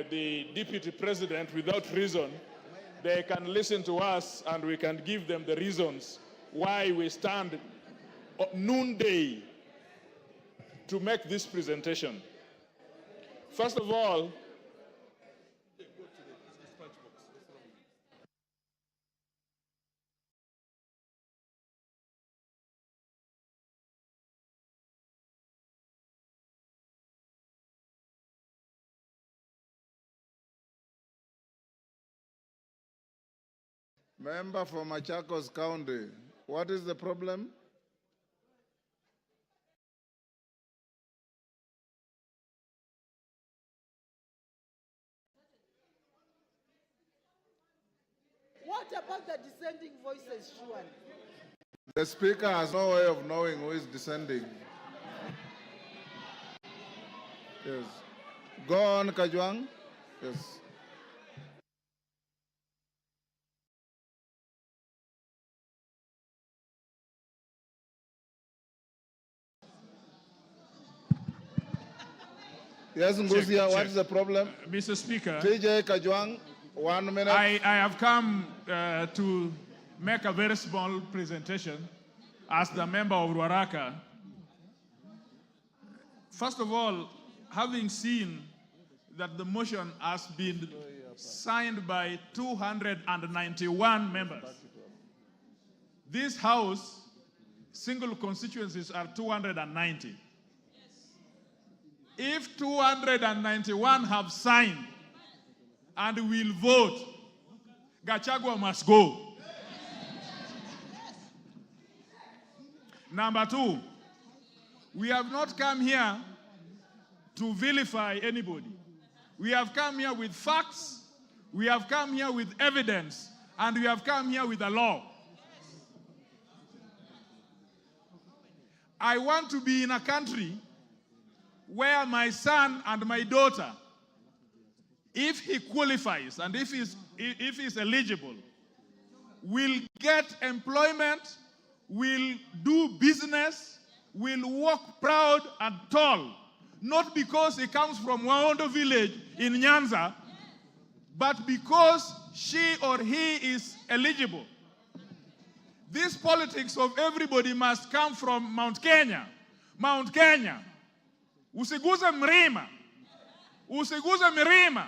the deputy president without reason, they can listen to us and we can give them the reasons why we stand noonday to make this presentation. First of all, Member for Machakos County, what is the problem? What about the dissenting voices, Shuan? The speaker has no way of knowing who is dissenting. Yes. Go on, Kajwang. Yes. Yes, Ngusia, what is the problem? Mr. Speaker, TJ Kajwang, 1 minute. I have come to make a very small presentation as the member of Ruaraka. First of all, having seen that the motion has been signed by 291 members. This House, single constituencies are 290. If 291 have signed and will vote, Gachagua must go. Number two, we have not come here to vilify anybody. We have come here with facts, we have come here with evidence, and we have come here with the law. I want to be in a country where my son and my daughter, if he qualifies and if he's eligible, will get employment, will do business, will walk proud and tall, not because he comes from Waondo village in Nyanza, but because she or he is eligible. This politics of everybody must come from Mount Kenya. Mount Kenya. Usiguze mlima. Usiguze milima.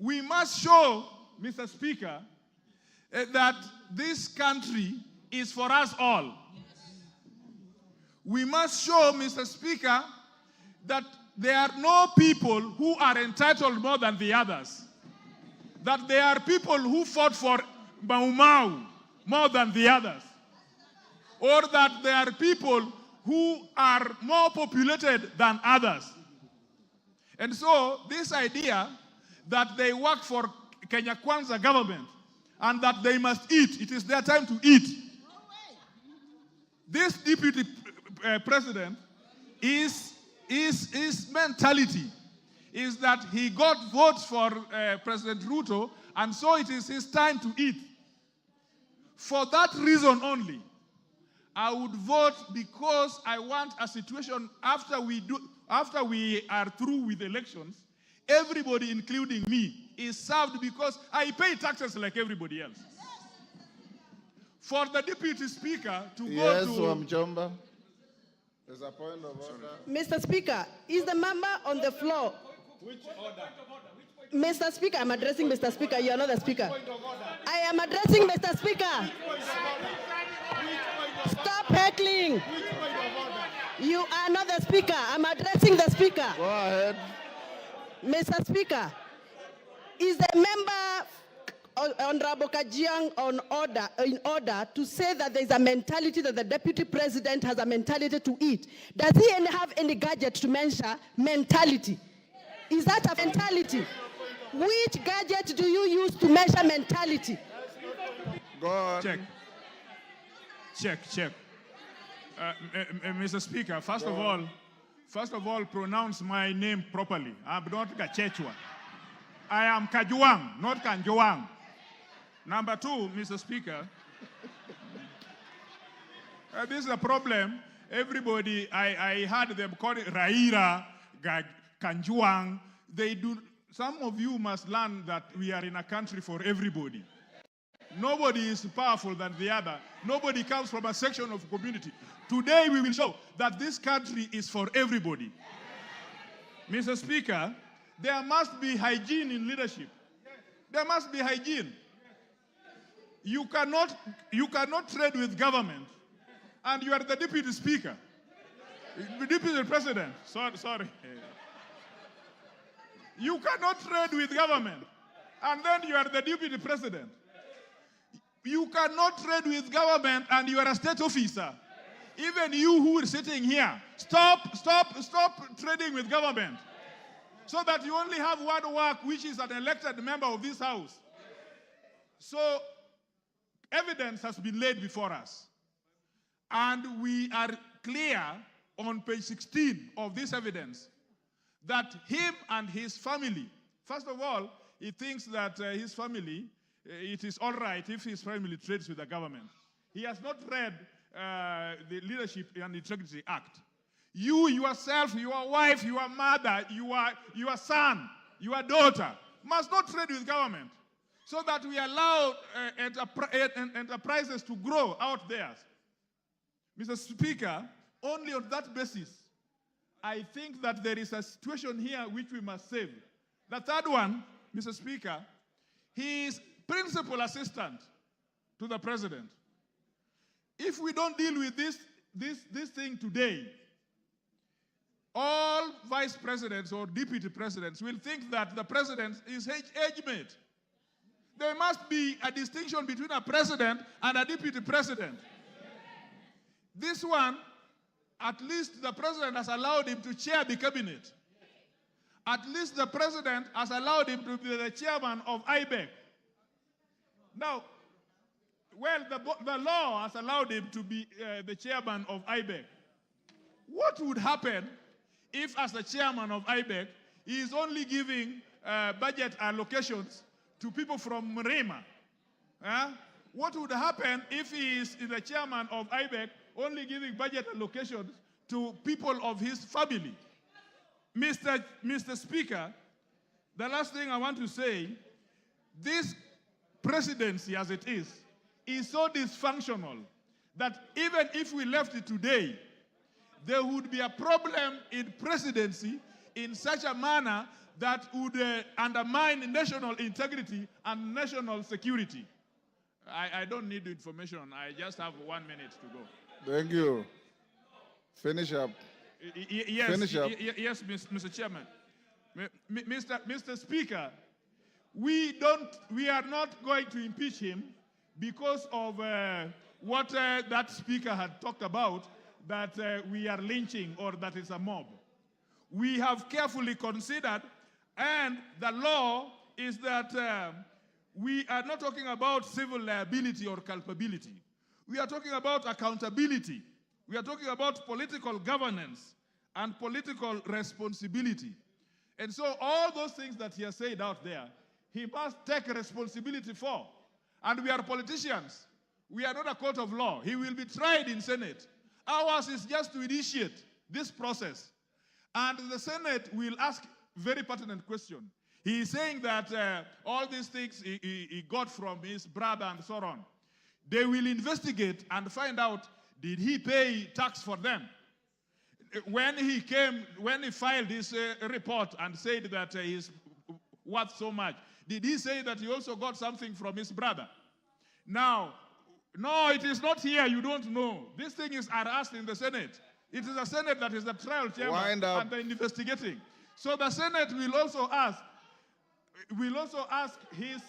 We must show, Mr. Speaker, that this country is for us all. We must show, Mr. Speaker, that there are no people who are entitled more than the others. That there are people who fought for Mau Mau more than the others. Or that there are people who are more populated than others. And so this idea that they work for Kenya Kwanza government and that they must eat, it is their time to eat. This deputy president his mentality is that he got votes for President Ruto, and so it is his time to eat. For that reason only, I would vote, because I want a situation after we are through with elections, everybody, including me, is served because I pay taxes like everybody else. For the deputy speaker to go to... Wamuchomba. There's a point of order. Mr. Speaker, is the member on the floor? Which order? Mr. Speaker, I'm addressing Mr. Speaker. You are not the Speaker. I am addressing Mr. Speaker. Stop heckling. You are not the Speaker. I'm addressing the Speaker. Go ahead. Mr. Speaker, is the member Honorable Kajwang in order to say that there is a mentality that the deputy president has a mentality to eat? Does he have any gadget to measure mentality? Is that a mentality? Which gadget do you use to measure mentality? Go on. Check. Mr. Speaker, first of all, pronounce my name properly. I'm not Gachechwa. I am Kajwang, not Kajwang. Number two, Mr. Speaker, this is a problem. Everybody, I heard them call it Raira, Kajwang. some of you must learn that we are in a country for everybody. Nobody is powerful than the other. Nobody comes from a section of community. Today we will show that this country is for everybody. Mr. Speaker, there must be hygiene in leadership. There must be hygiene. You cannot trade with government, and you are the deputy speaker, deputy president. Sorry. You cannot trade with government, and then you are the deputy president. You cannot trade with government, and you are a state officer. Even you who are sitting here, stop trading with government, so that you only have one work, which is an elected member of this house. So evidence has been laid before us, and we are clear on page 16 of this evidence that him and his family, first of all, he thinks that his family, it is all right if his family trades with the government. He has not read the Leadership and Integrity Act. You yourself, your wife, your mother, your son, your daughter must not trade with government, so that we allow enterprises to grow out there. Mr. Speaker, only on that basis, I think that there is a situation here which we must save. The third one, Mr. Speaker, he is principal assistant to the president. If we don't deal with this thing today, all vice presidents or deputy presidents will think that the president is age mate. There must be a distinction between a president and a deputy president. This one, at least the president has allowed him to chair the cabinet. At least the president has allowed him to be the chairman of IBEC. Now, well, the law has allowed him to be the chairman of IBEC. What would happen if, as the chairman of IBEC, he is only giving budget allocations to people from Mrema? What would happen if he is the chairman of IBEC, only giving budget allocations to people of his family? Mr. Speaker, the last thing I want to say, this presidency as it is so dysfunctional that even if we left it today, there would be a problem in presidency in such a manner that would undermine national integrity and national security. I don't need the information. I just have 1 minute to go. Thank you. Finish up. Yes, Finish up. Yes, Mr. Chairman. Mr. Speaker, we are not going to impeach him because of what that speaker had talked about, that we are lynching or that it's a mob. We have carefully considered, and the law is that we are not talking about civil liability or culpability. We are talking about accountability. We are talking about political governance and political responsibility. And so all those things that he has said out there, he must take responsibility for. And we are politicians. We are not a court of law. He will be tried in Senate. Ours is just to initiate this process. And the Senate will ask very pertinent question. He is saying that all these things he got from his brother and so on. They will investigate and find out, did he pay tax for them? When he filed his report and said that he's worth so much, did he say that he also got something from his brother? Now, no, it is not here. You don't know. This thing is asked in the Senate. It is the Senate that is the trial chairman and the investigating. So the Senate will also ask his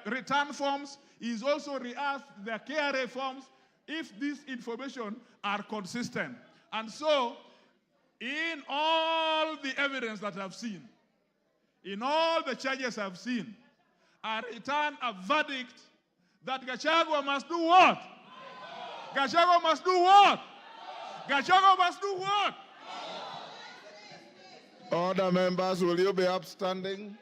return forms. He's also re-asked the KRA forms if this information are consistent. And so, in all the evidence that I've seen, in all the charges I've seen, I return a verdict that Gachagua must do what? Gachagua must do what? Gachagua must do what? Order, members, will you be upstanding?